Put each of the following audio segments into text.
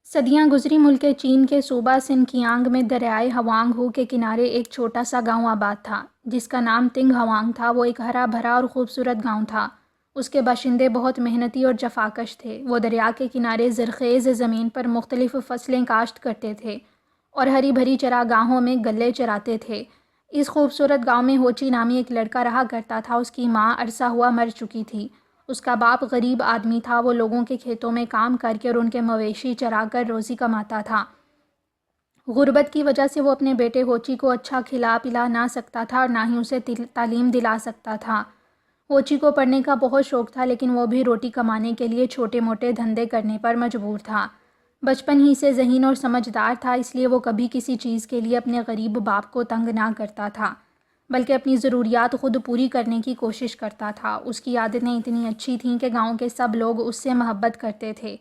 صدیاں گزری ملک چین کے صوبہ سنکیانگ میں دریائے ہوانگ ہو کے کنارے ایک چھوٹا سا گاؤں آباد تھا جس کا نام تنگ ہوانگ تھا۔ وہ ایک ہرا بھرا اور خوبصورت گاؤں تھا۔ اس کے باشندے بہت محنتی اور جفاکش تھے۔ وہ دریا کے کنارے زرخیز زمین پر مختلف فصلیں کاشت کرتے تھے اور ہری بھری چراگاہوں میں گلے چراتے تھے۔ اس خوبصورت گاؤں میں ہوچی نامی ایک لڑکا رہا کرتا تھا۔ اس کی ماں عرصہ ہوا مر چکی تھی۔ اس کا باپ غریب آدمی تھا۔ وہ لوگوں کے کھیتوں میں کام کر کے اور ان کے مویشی چرا کر روزی کماتا تھا۔ غربت کی وجہ سے وہ اپنے بیٹے ہوچی کو اچھا کھلا پلا نہ سکتا تھا اور نہ ہی اسے تعلیم دلا سکتا تھا۔ ہوچی کو پڑھنے کا بہت شوق تھا، لیکن وہ بھی روٹی کمانے کے لیے چھوٹے موٹے دھندے کرنے پر مجبور تھا۔ بچپن ہی سے ذہین اور سمجھدار تھا، اس لیے وہ کبھی کسی چیز کے لیے اپنے غریب باپ کو تنگ نہ کرتا تھا، بلکہ اپنی ضروریات خود پوری کرنے کی کوشش کرتا تھا۔ اس کی عادتیں اتنی اچھی تھیں کہ گاؤں کے سب لوگ اس سے محبت کرتے تھے۔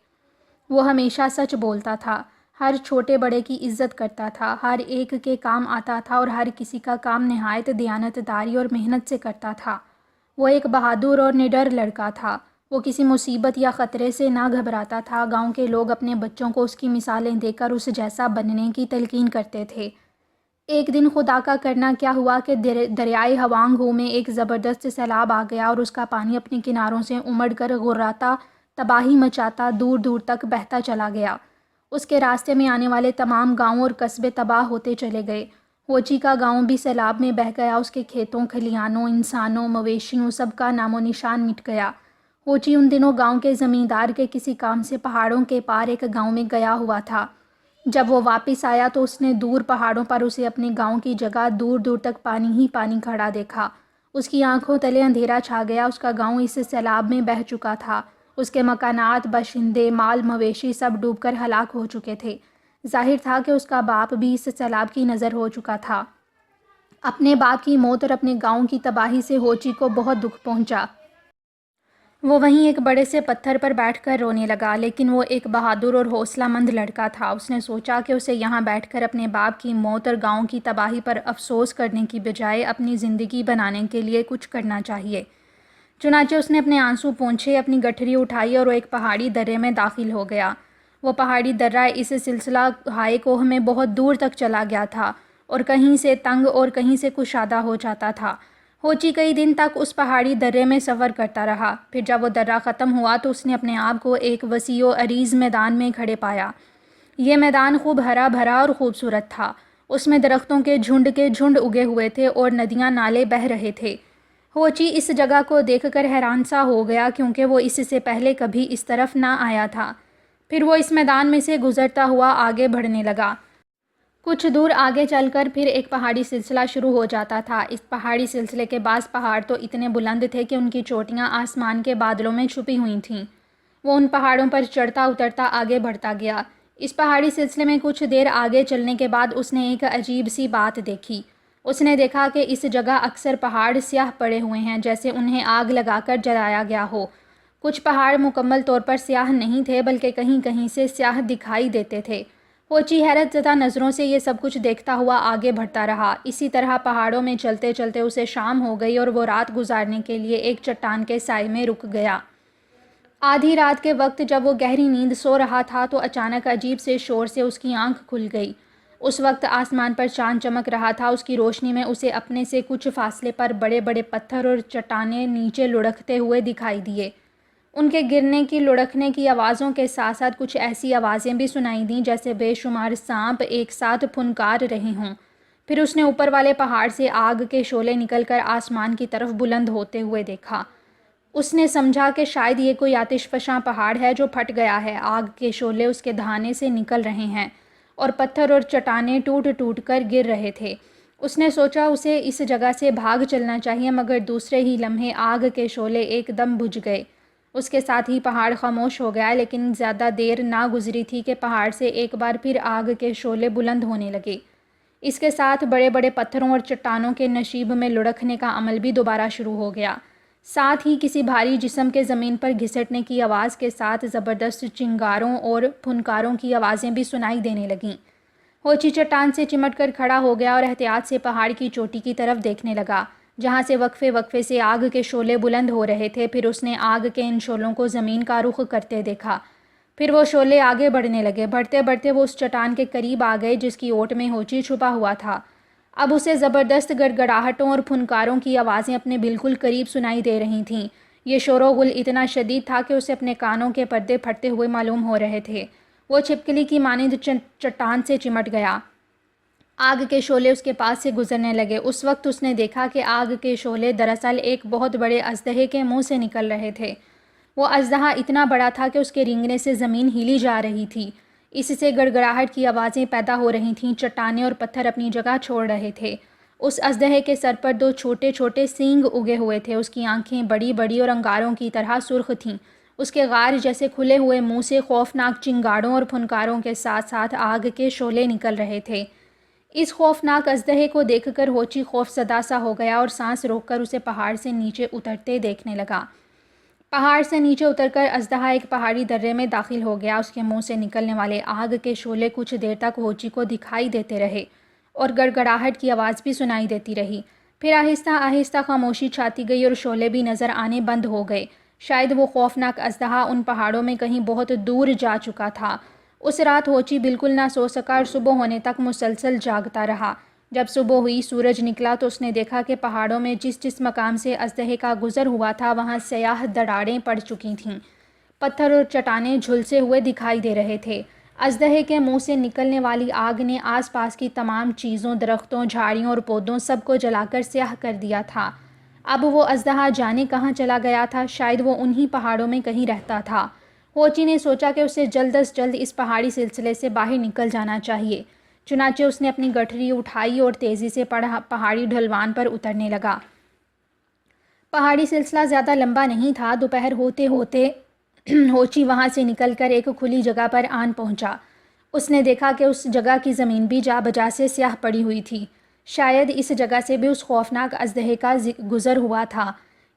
وہ ہمیشہ سچ بولتا تھا، ہر چھوٹے بڑے کی عزت کرتا تھا، ہر ایک کے کام آتا تھا اور ہر کسی کا کام نہایت دیانتداری اور محنت سے کرتا تھا۔ وہ ایک بہادر اور نڈر لڑکا تھا۔ وہ کسی مصیبت یا خطرے سے نہ گھبراتا تھا۔ گاؤں کے لوگ اپنے بچوں کو اس کی مثالیں دے کر اس جیسا بننے کی تلقین کرتے تھے۔ ایک دن خدا کا کرنا کیا ہوا کہ دریائے ہوانگ ہو میں ایک زبردست سیلاب آ گیا اور اس کا پانی اپنے کناروں سے امڑ کر غراتا، تباہی مچاتا دور دور تک بہتا چلا گیا۔ اس کے راستے میں آنے والے تمام گاؤں اور قصبے تباہ ہوتے چلے گئے۔ ہوچی کا گاؤں بھی سیلاب میں بہہ گیا۔ اس کے کھیتوں، کھلیانوں، انسانوں، مویشیوں سب کا نام و نشان مٹ گیا۔ ہوچی ان دنوں گاؤں کے زمیندار کے کسی کام سے پہاڑوں کے پار ایک گاؤں میں گیا ہوا تھا۔ جب وہ واپس آیا تو اس نے دور پہاڑوں پر اسے اپنے گاؤں کی جگہ دور دور تک پانی ہی پانی کھڑا دیکھا۔ اس کی آنکھوں تلے اندھیرا چھا گیا۔ اس کا گاؤں اس سیلاب میں بہہ چکا تھا۔ اس کے مکانات، باشندے، مال مویشی سب ڈوب کر ہلاک ہو چکے تھے۔ ظاہر تھا کہ اس کا باپ بھی اس سیلاب کی نظر ہو چکا تھا۔ اپنے باپ کی موت اور اپنے گاؤں کی تباہی سے ہوچی کو بہت دکھ پہنچا۔ وہ وہیں ایک بڑے سے پتھر پر بیٹھ کر رونے لگا، لیکن وہ ایک بہادر اور حوصلہ مند لڑکا تھا۔ اس نے سوچا کہ اسے یہاں بیٹھ کر اپنے باپ کی موت اور گاؤں کی تباہی پر افسوس کرنے کی بجائے اپنی زندگی بنانے کے لیے کچھ کرنا چاہیے۔ چنانچہ اس نے اپنے آنسو پونچھے، اپنی گٹھری اٹھائی اور وہ ایک پہاڑی درے میں داخل ہو گیا۔ وہ پہاڑی درہ اس سلسلہ ہائے کوہ میں بہت دور تک چلا گیا تھا اور کہیں سے تنگ اور کہیں سے کشادہ ہو جاتا تھا۔ ہوچی کئی دن تک اس پہاڑی درے میں سفر کرتا رہا۔ پھر جب وہ درہ ختم ہوا تو اس نے اپنے آپ کو ایک وسیع و عریض میدان میں کھڑے پایا۔ یہ میدان خوب ہرا بھرا اور خوبصورت تھا۔ اس میں درختوں کے جھنڈ اگے ہوئے تھے اور ندیاں نالے بہہ رہے تھے۔ ہوچی اس جگہ کو دیکھ کر حیران سا ہو گیا، کیونکہ وہ اس سے پہلے کبھی اس طرف نہ آیا تھا۔ پھر وہ اس میدان میں سے گزرتا ہوا آگے بڑھنے لگا۔ کچھ دور آگے چل کر پھر ایک پہاڑی سلسلہ شروع ہو جاتا تھا۔ اس پہاڑی سلسلے کے بعض پہاڑ تو اتنے بلند تھے کہ ان کی چوٹیاں آسمان کے بادلوں میں چھپی ہوئی تھیں۔ وہ ان پہاڑوں پر چڑھتا اترتا آگے بڑھتا گیا۔ اس پہاڑی سلسلے میں کچھ دیر آگے چلنے کے بعد اس نے ایک عجیب سی بات دیکھی۔ اس نے دیکھا کہ اس جگہ اکثر پہاڑ سیاہ پڑے ہوئے ہیں، جیسے انہیں آگ لگا کر جلایا گیا ہو۔ کچھ پہاڑ مکمل طور پر سیاہ نہیں تھے، بلکہ کہیں کہیں سے سیاہ دکھائی دیتے تھے۔ ہوچی حیرت زدہ نظروں سے یہ سب کچھ دیکھتا ہوا آگے بڑھتا رہا۔ اسی طرح پہاڑوں میں چلتے چلتے اسے شام ہو گئی اور وہ رات گزارنے کے لیے ایک چٹان کے سائے میں رک گیا۔ آدھی رات کے وقت جب وہ گہری نیند سو رہا تھا تو اچانک عجیب سے شور سے اس کی آنکھ کھل گئی۔ اس وقت آسمان پر چاند چمک رہا تھا۔ اس کی روشنی میں اسے اپنے سے کچھ فاصلے پر بڑے بڑے پتھر اور چٹانیں نیچے لڑھکتے ہوئے دکھائی دیے۔ ان کے گرنے کی لڑھکنے کی آوازوں کے ساتھ ساتھ کچھ ایسی آوازیں بھی سنائی دیں جیسے بے شمار سانپ ایک ساتھ پھنکار رہے ہوں۔ پھر اس نے اوپر والے پہاڑ سے آگ کے شعلے نکل کر آسمان کی طرف بلند ہوتے ہوئے دیکھا۔ اس نے سمجھا کہ شاید یہ کوئی آتش فشاں پہاڑ ہے جو پھٹ گیا ہے۔ آگ کے شعلے اس کے دہانے سے نکل رہے ہیں اور پتھر اور چٹانیں ٹوٹ ٹوٹ کر گر رہے تھے۔ اس نے سوچا اسے اس جگہ سے بھاگ چلنا چاہیے، مگر دوسرے ہی لمحے آگ کے شعلے ایک دم بجھ گئے۔ اس کے ساتھ ہی پہاڑ خاموش ہو گیا، لیکن زیادہ دیر نہ گزری تھی کہ پہاڑ سے ایک بار پھر آگ کے شعلے بلند ہونے لگے۔ اس کے ساتھ بڑے بڑے پتھروں اور چٹانوں کے نشیب میں لڑھکنے کا عمل بھی دوبارہ شروع ہو گیا۔ ساتھ ہی کسی بھاری جسم کے زمین پر گھسٹنے کی آواز کے ساتھ زبردست چنگاروں اور پھنکاروں کی آوازیں بھی سنائی دینے لگیں۔ ہوچی چٹان سے چمٹ کر کھڑا ہو گیا اور احتیاط سے پہاڑ کی چوٹی کی طرف دیکھنے لگا، جہاں سے وقفے وقفے سے آگ کے شعلے بلند ہو رہے تھے۔ پھر اس نے آگ کے ان شعلوں کو زمین کا رخ کرتے دیکھا۔ پھر وہ شعلے آگے بڑھنے لگے۔ بڑھتے بڑھتے وہ اس چٹان کے قریب آ گئے جس کی اوٹ میں ہوچی چھپا ہوا تھا۔ اب اسے زبردست گڑگڑاہٹوں اور پھنکاروں کی آوازیں اپنے بالکل قریب سنائی دے رہی تھیں۔ یہ شور و غل اتنا شدید تھا کہ اسے اپنے کانوں کے پردے پھٹتے ہوئے معلوم ہو رہے تھے۔ وہ چھپکلی کی مانند چٹان سے چمٹ گیا۔ آگ کے شعلے اس کے پاس سے گزرنے لگے۔ اس وقت اس نے دیکھا کہ آگ کے شعلے دراصل ایک بہت بڑے اژدہے کے منہ سے نکل رہے تھے۔ وہ اژدہا اتنا بڑا تھا کہ اس کے رینگنے سے زمین ہلی جا رہی تھی۔ اس سے گڑگڑاہٹ کی آوازیں پیدا ہو رہی تھیں، چٹانیں اور پتھر اپنی جگہ چھوڑ رہے تھے۔ اس اژدہے کے سر پر 2 چھوٹے چھوٹے سینگ اگے ہوئے تھے۔ اس کی آنکھیں بڑی بڑی اور انگاروں کی طرح سرخ تھیں۔ اس کے غار جیسے کھلے ہوئے منہ سے خوفناک چنگاڑوں اور پھنکاروں کے ساتھ ساتھ آگ کے شعلے نکل رہے تھے۔ اس خوفناک اژدہے کو دیکھ کر ہوچی خوف زدہ سا ہو گیا اور سانس روک کر اسے پہاڑ سے نیچے اترتے دیکھنے لگا۔ پہاڑ سے نیچے اتر کر اژدہا ایک پہاڑی درے میں داخل ہو گیا۔ اس کے منہ سے نکلنے والے آگ کے شعلے کچھ دیر تک ہوچی کو دکھائی دیتے رہے اور گڑگڑاہٹ کی آواز بھی سنائی دیتی رہی۔ پھر آہستہ آہستہ خاموشی چھاتی گئی اور شعلے بھی نظر آنے بند ہو گئے۔ شاید وہ خوفناک اژدہا ان پہاڑوں میں کہیں بہت دور جا چکا تھا۔ اس رات ہوچی بالکل نہ سو سکا اور صبح ہونے تک مسلسل جاگتا رہا۔ جب صبح ہوئی، سورج نکلا تو اس نے دیکھا کہ پہاڑوں میں جس مقام سے اژدہے کا گزر ہوا تھا وہاں سیاہ دراڑیں پڑ چکی تھیں۔ پتھر اور چٹانیں جھلسے ہوئے دکھائی دے رہے تھے۔ اژدہے کے منہ سے نکلنے والی آگ نے آس پاس کی تمام چیزوں، درختوں، جھاڑیوں اور پودوں سب کو جلا کر سیاہ کر دیا تھا۔ اب وہ اژدہا جانے کہاں چلا گیا تھا؟ شاید وہ انہی پہاڑوں میں کہیں رہتا تھا۔ ہوچی نے سوچا کہ اسے جلد از جلد اس پہاڑی سلسلے سے باہر نکل جانا چاہیے۔ چنانچہ اس نے اپنی گٹھری اٹھائی اور تیزی سے پہاڑی ڈھلوان پر اترنے لگا۔ پہاڑی سلسلہ زیادہ لمبا نہیں تھا۔ دوپہر ہوتے ہوتے ہوچی وہاں سے نکل کر ایک کھلی جگہ پر آن پہنچا۔ اس نے دیکھا کہ اس جگہ کی زمین بھی جا بجا سے سیاہ پڑی ہوئی تھی۔ شاید اس جگہ سے بھی اس خوفناک اژدہے کا گزر ہوا تھا۔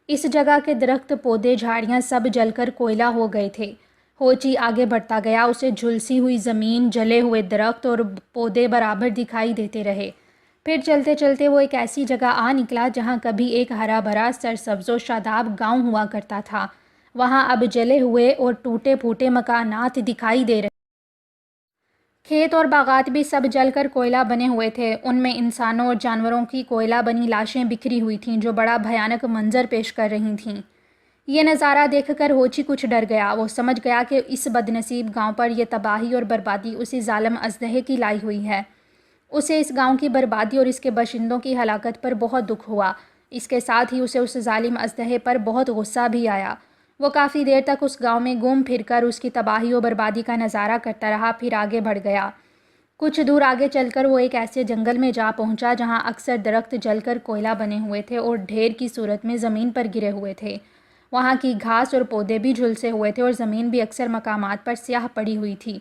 اس جگہ کے درخت، پودے، جھاڑیاں سب جل کر کوئلہ ہو گئے تھے۔ ہوچی آگے بڑھتا گیا۔ اسے جھلسی ہوئی زمین، جلے ہوئے درخت اور پودے برابر دکھائی دیتے رہے۔ پھر چلتے چلتے وہ ایک ایسی جگہ آ نکلا جہاں کبھی ایک ہرا بھرا سرسبز و شاداب گاؤں ہوا کرتا تھا۔ وہاں اب جلے ہوئے اور ٹوٹے پھوٹے مکانات دکھائی دے رہے۔ کھیت اور باغات بھی سب جل کر کوئلہ بنے ہوئے تھے۔ ان میں انسانوں اور جانوروں کی کوئلہ بنی لاشیں بکھری ہوئی تھیں جو بڑا بھیانک منظر پیش کر رہی تھیں۔ یہ نظارہ دیکھ کر ہوچی کچھ ڈر گیا۔ وہ سمجھ گیا کہ اس بدنصیب گاؤں پر یہ تباہی اور بربادی اسی ظالم اژدہے کی لائی ہوئی ہے۔ اسے اس گاؤں کی بربادی اور اس کے باشندوں کی ہلاکت پر بہت دکھ ہوا۔ اس کے ساتھ ہی اسے اس ظالم اژدہے پر بہت غصہ بھی آیا۔ وہ کافی دیر تک اس گاؤں میں گھوم پھر کر اس کی تباہی و بربادی کا نظارہ کرتا رہا، پھر آگے بڑھ گیا۔ کچھ دور آگے چل کر وہ ایک ایسے جنگل میں جا پہنچا جہاں اکثر درخت جل کر کوئلہ بنے ہوئے تھے اور ڈھیر کی صورت میں زمین پر گرے ہوئے تھے۔ وہاں کی گھاس اور پودے بھی جھلسے ہوئے تھے اور زمین بھی اکثر مقامات پر سیاہ پڑی ہوئی تھی۔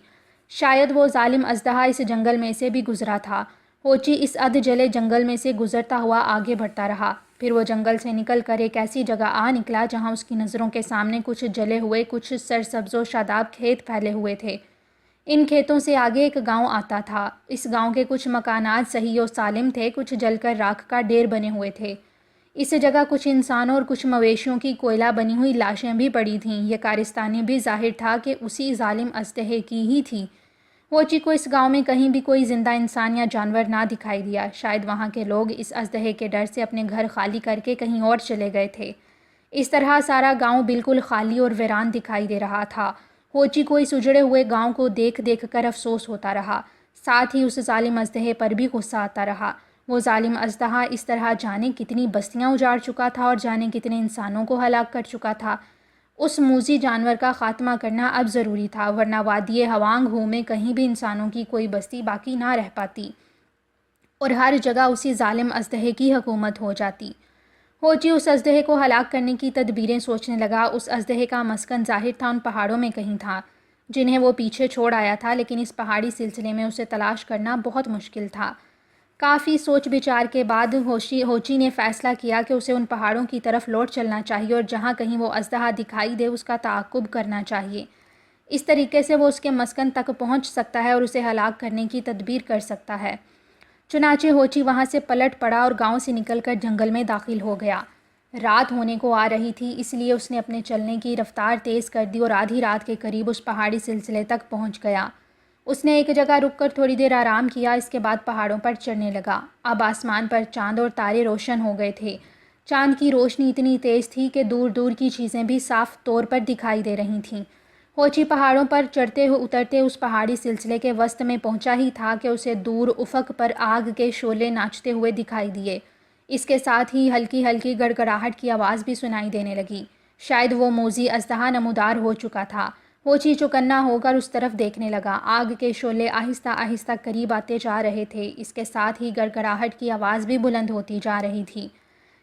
شاید وہ ظالم اژدہا اس جنگل میں سے بھی گزرا تھا۔ ہوچی اس ادھ جلے جنگل میں سے گزرتا ہوا آگے بڑھتا رہا۔ پھر وہ جنگل سے نکل کر ایک ایسی جگہ آ نکلا جہاں اس کی نظروں کے سامنے کچھ جلے ہوئے، کچھ سرسبز و شاداب کھیت پھیلے ہوئے تھے۔ ان کھیتوں سے آگے ایک گاؤں آتا تھا۔ اس گاؤں کے کچھ مکانات صحیح و سالم تھے، کچھ جل کر راکھ کا ڈھیر بنے ہوئے تھے۔ اس جگہ کچھ انسانوں اور کچھ مویشیوں کی کوئلہ بنی ہوئی لاشیں بھی پڑی تھیں۔ یہ کارستانی بھی ظاہر تھا کہ اسی ظالم اژدہے کی ہی تھی۔ ہوچی کو اس گاؤں میں کہیں بھی کوئی زندہ انسان یا جانور نہ دکھائی دیا۔ شاید وہاں کے لوگ اس اژدہے کے ڈر سے اپنے گھر خالی کر کے کہیں اور چلے گئے تھے۔ اس طرح سارا گاؤں بالکل خالی اور ویران دکھائی دے رہا تھا۔ ہوچی کو اس اجڑے ہوئے گاؤں کو دیکھ دیکھ کر افسوس ہوتا رہا، ساتھ ہی اس ظالم اژدہے پر بھی غصہ آتا رہا۔ وہ ظالم اژدہا اس طرح جانے کتنی بستیاں اجاڑ چکا تھا اور جانے کتنے انسانوں کو ہلاک کر چکا تھا۔ اس موذی جانور کا خاتمہ کرنا اب ضروری تھا، ورنہ وادی ہوانگ ہو میں کہیں بھی انسانوں کی کوئی بستی باقی نہ رہ پاتی اور ہر جگہ اسی ظالم اژدہے کی حکومت ہو جاتی۔ ہوچی اس اژدہے کو ہلاک کرنے کی تدبیریں سوچنے لگا۔ اس اژدہے کا مسکن ظاہر تھا ان پہاڑوں میں کہیں تھا جنہیں وہ پیچھے چھوڑ آیا تھا، لیکن اس پہاڑی سلسلے میں اسے تلاش کرنا بہت مشکل تھا۔ کافی سوچ بچار کے بعد ہوچی نے فیصلہ کیا کہ اسے ان پہاڑوں کی طرف لوٹ چلنا چاہیے اور جہاں کہیں وہ اژدہا دکھائی دے اس کا تعاقب کرنا چاہیے۔ اس طریقے سے وہ اس کے مسکن تک پہنچ سکتا ہے اور اسے ہلاک کرنے کی تدبیر کر سکتا ہے۔ چنانچہ ہوچی وہاں سے پلٹ پڑا اور گاؤں سے نکل کر جنگل میں داخل ہو گیا۔ رات ہونے کو آ رہی تھی، اس لیے اس نے اپنے چلنے کی رفتار تیز کر دی اور آدھی رات کے قریب اس پہاڑی سلسلے تک پہنچ گیا۔ اس نے ایک جگہ رک کر تھوڑی دیر آرام کیا، اس کے بعد پہاڑوں پر چڑھنے لگا۔ اب آسمان پر چاند اور تارے روشن ہو گئے تھے۔ چاند کی روشنی اتنی تیز تھی کہ دور دور کی چیزیں بھی صاف طور پر دکھائی دے رہی تھیں۔ ہوچی پہاڑوں پر چڑھتے اترتے اس پہاڑی سلسلے کے وسط میں پہنچا ہی تھا کہ اسے دور افق پر آگ کے شعلے ناچتے ہوئے دکھائی دیے۔ اس کے ساتھ ہی ہلکی ہلکی گڑگڑاہٹ کی آواز بھی سنائی دینے لگی۔ شاید وہ موذی اژدہا نمودار ہو چکا تھا۔ ہوچی چوکنا ہو کر اس طرف دیکھنے لگا۔ آگ کے شعلے آہستہ آہستہ قریب آتے جا رہے تھے، اس کے ساتھ ہی گڑگڑاہٹ کی آواز بھی بلند ہوتی جا رہی تھی۔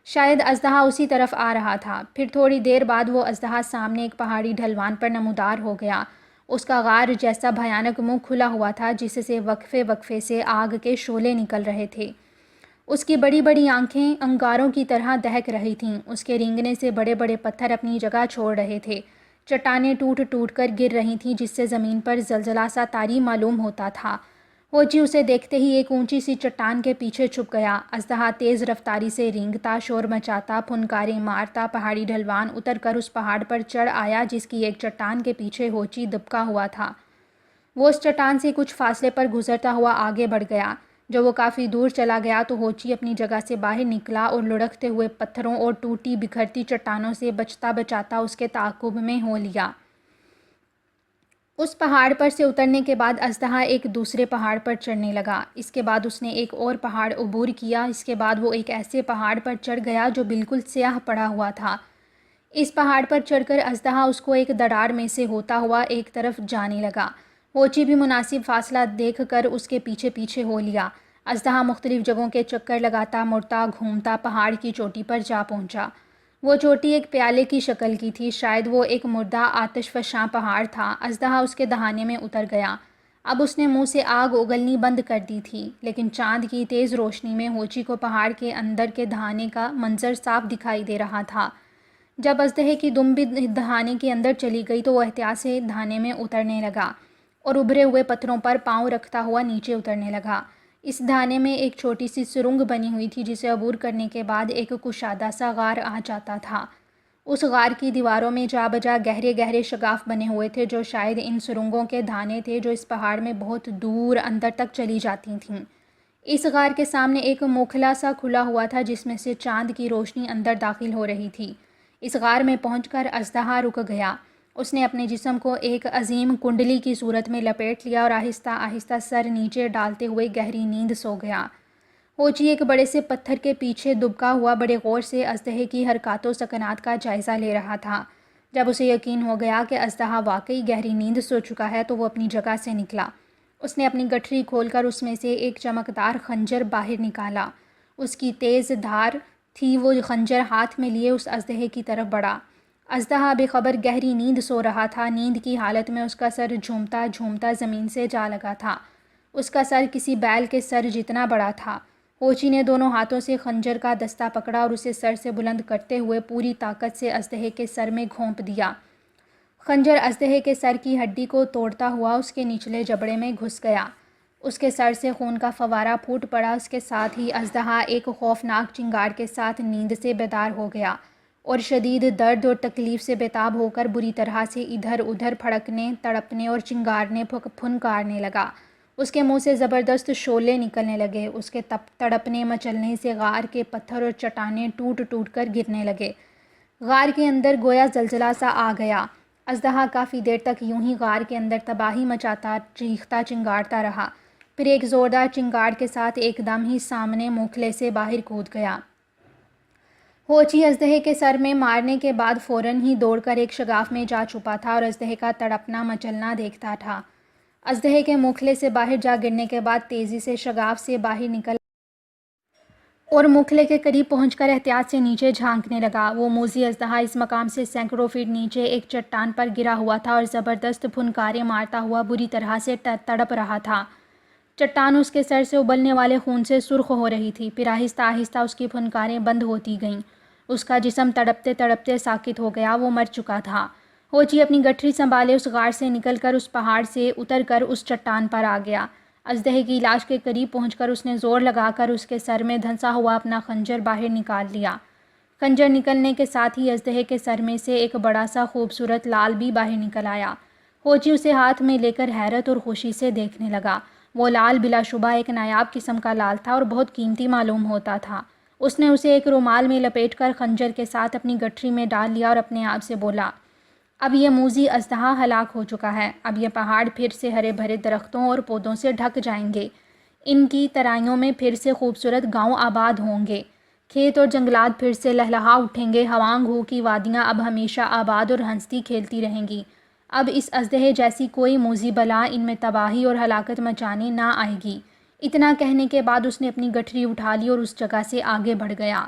شاید اژدہا اسی طرف آ رہا تھا۔ پھر تھوڑی دیر بعد وہ اژدہا سامنے ایک پہاڑی ڈھلوان پر نمودار ہو گیا۔ اس کا غار جیسا بھیانک منہ کھلا ہوا تھا جس سے وقفے وقفے سے آگ کے شعلے نکل رہے تھے۔ اس کی بڑی بڑی آنکھیں انگاروں کی طرح دہک رہی تھیں۔ اس کے رینگنے سے بڑے بڑے پتھر اپنی جگہ چھوڑ رہے تھے۔ چٹانیں ٹوٹ ٹوٹ کر گر رہی تھیں جس سے زمین پر زلزلہ سا طاری معلوم ہوتا تھا۔ ہوچی اسے دیکھتے ہی ایک اونچی سی چٹان کے پیچھے چھپ گیا۔ اژدہا تیز رفتاری سے رینگتا، شور مچاتا، پھنکاریں مارتا پہاڑی ڈھلوان اتر کر اس پہاڑ پر چڑھ آیا جس کی ایک چٹان کے پیچھے ہوچی دبکا ہوا تھا۔ وہ اس چٹان سے کچھ فاصلے پر گزرتا ہوا آگے بڑھ گیا۔ جب وہ کافی دور چلا گیا تو ہوچی اپنی جگہ سے باہر نکلا اور لڑھکتے ہوئے پتھروں اور ٹوٹی بکھرتی چٹانوں سے بچتا بچاتا اس کے تعاقب میں ہو لیا۔ اس پہاڑ پر سے اترنے کے بعد اژدہا ایک دوسرے پہاڑ پر چڑھنے لگا۔ اس کے بعد اس نے ایک اور پہاڑ عبور کیا۔ اس کے بعد وہ ایک ایسے پہاڑ پر چڑھ گیا جو بالکل سیاہ پڑا ہوا تھا۔ اس پہاڑ پر چڑھ کر اژدہا اس کو ایک دراڑ میں سے ہوتا ہوا ایک طرف جانے لگا۔ ہوچی بھی مناسب فاصلہ دیکھ کر اس کے پیچھے پیچھے ہو لیا۔ اژدہا مختلف جگہوں کے چکر لگاتا، مڑتا، گھومتا پہاڑ کی چوٹی پر جا پہنچا۔ وہ چوٹی ایک پیالے کی شکل کی تھی، شاید وہ ایک مردہ آتش فشاں پہاڑ تھا۔ اژدہا اس کے دہانے میں اتر گیا۔ اب اس نے منہ سے آگ اگلنی بند کر دی تھی، لیکن چاند کی تیز روشنی میں ہوچی کو پہاڑ کے اندر کے دہانے کا منظر صاف دکھائی دے رہا تھا۔ جب اژدہے کی دم بھی دہانے کے اندر چلی گئی تو وہ احتیاط سے دہانے میں اترنے لگا اور ابھرے ہوئے پتھروں پر پاؤں رکھتا ہوا نیچے اترنے لگا۔ اس دہانے میں ایک چھوٹی سی سرنگ بنی ہوئی تھی جسے عبور کرنے کے بعد ایک کشادہ سا غار آ جاتا تھا۔ اس غار کی دیواروں میں جا بجا گہرے گہرے شگاف بنے ہوئے تھے جو شاید ان سرنگوں کے دہانے تھے جو اس پہاڑ میں بہت دور اندر تک چلی جاتی تھیں۔ اس غار کے سامنے ایک موکھلا سا کھلا ہوا تھا جس میں سے چاند کی روشنی اندر داخل ہو رہی تھی۔ اس غار میں پہنچ کر اژدہا رک گیا۔ اس نے اپنے جسم کو ایک عظیم کنڈلی کی صورت میں لپیٹ لیا اور آہستہ آہستہ سر نیچے ڈالتے ہوئے گہری نیند سو گیا۔ ہوچی ایک بڑے سے پتھر کے پیچھے دبکا ہوا بڑے غور سے اژدہے کی حرکات و سکنات کا جائزہ لے رہا تھا۔ جب اسے یقین ہو گیا کہ اژدہا واقعی گہری نیند سو چکا ہے تو وہ اپنی جگہ سے نکلا۔ اس نے اپنی گٹھری کھول کر اس میں سے ایک چمکدار خنجر باہر نکالا۔ اس کی تیز دھار تھی، وہ خنجر ہاتھ میں لیے اس اژدہے کی طرف بڑھا۔ اژدہا بے خبر گہری نیند سو رہا تھا۔ نیند کی حالت میں اس کا سر جھومتا جھومتا زمین سے جا لگا تھا۔ اس کا سر کسی بیل کے سر جتنا بڑا تھا۔ ہوچی نے دونوں ہاتھوں سے خنجر کا دستہ پکڑا اور اسے سر سے بلند کرتے ہوئے پوری طاقت سے اژدہے کے سر میں گھونپ دیا۔ خنجر اژدہے کے سر کی ہڈی کو توڑتا ہوا اس کے نچلے جبڑے میں گھس گیا۔ اس کے سر سے خون کا فوارہ پھوٹ پڑا۔ اس کے ساتھ ہی اژدہا ایک خوفناک چنگاڑ کے ساتھ نیند سے بیدار ہو گیا اور شدید درد اور تکلیف سے بے تاب ہو کر بری طرح سے ادھر ادھر پھڑکنے، تڑپنے اور چنگاڑنے پھنکارنے لگا۔ اس کے منہ سے زبردست شعلے نکلنے لگے۔ اس کے تڑپنے مچلنے سے غار کے پتھر اور چٹانیں ٹوٹ ٹوٹ کر گرنے لگے۔ غار کے اندر گویا زلزلہ سا آ گیا۔ اژدہا کافی دیر تک یوں ہی غار کے اندر تباہی مچاتا، چیختا، چنگاڑتا رہا۔ پھر ایک زوردار چنگاڑ کے ساتھ ایک دم ہی سامنے موکھلے سے باہر کود گیا۔ ہوچی اژدہے کے سر میں مارنے کے بعد فوراً ہی دوڑ کر ایک شگاف میں جا چھپا تھا اور اژدہے کا تڑپنا مچلنا دیکھتا تھا۔ اژدہے کے موکھلے سے باہر جا گرنے کے بعد تیزی سے شگاف سے باہر نکل اور موکھلے کے قریب پہنچ کر احتیاط سے نیچے جھانکنے لگا۔ وہ موذی اژدہا اس مقام سے سینکڑوں فٹ نیچے ایک چٹان پر گرا ہوا تھا اور زبردست پھنکاریں مارتا ہوا بری طرح سے تڑپ رہا تھا۔ چٹان اس کے سر سے ابلنے والے خون سے سرخ ہو رہی تھی۔ پھر آہستہ آہستہ اس کی پھنکاریں بند ہوتی گئیں۔ اس کا جسم تڑپتے تڑپتے ساکت ہو گیا۔ وہ مر چکا تھا۔ ہوچی اپنی گٹھری سنبھالے اس غار سے نکل کر اس پہاڑ سے اتر کر اس چٹان پر آ گیا۔ اژدہے کی لاش کے قریب پہنچ کر اس نے زور لگا کر اس کے سر میں دھنسا ہوا اپنا خنجر باہر نکال لیا۔ خنجر نکلنے کے ساتھ ہی اژدہے کے سر میں سے ایک بڑا سا خوبصورت لال بھی باہر نکل آیا۔ فوجی اسے ہاتھ میں لے کر حیرت اور خوشی سے دیکھنے لگا۔ وہ لال بلا شبہ ایک نایاب قسم کا لال تھا اور بہت قیمتی معلوم ہوتا تھا۔ اس نے اسے ایک رومال میں لپیٹ کر خنجر کے ساتھ اپنی گٹھری میں ڈال لیا اور اپنے آپ سے بولا، اب یہ موذی اژدہا ہلاک ہو چکا ہے، اب یہ پہاڑ پھر سے ہرے بھرے درختوں اور پودوں سے ڈھک جائیں گے، ان کی ترائیوں میں پھر سے خوبصورت گاؤں آباد ہوں گے، کھیت اور جنگلات پھر سے لہلہا اٹھیں گے، ہوانگ ہو کی وادیاں اب ہمیشہ آباد اور ہنستی کھیلتی رہیں گی، اب اس اژدہے جیسی کوئی موذی بلا ان میں تباہی اور ہلاکت مچانے نہ آئے گی۔ اتنا کہنے کے بعد اس نے اپنی گٹھری اٹھا لی اور اس جگہ سے آگے بڑھ گیا۔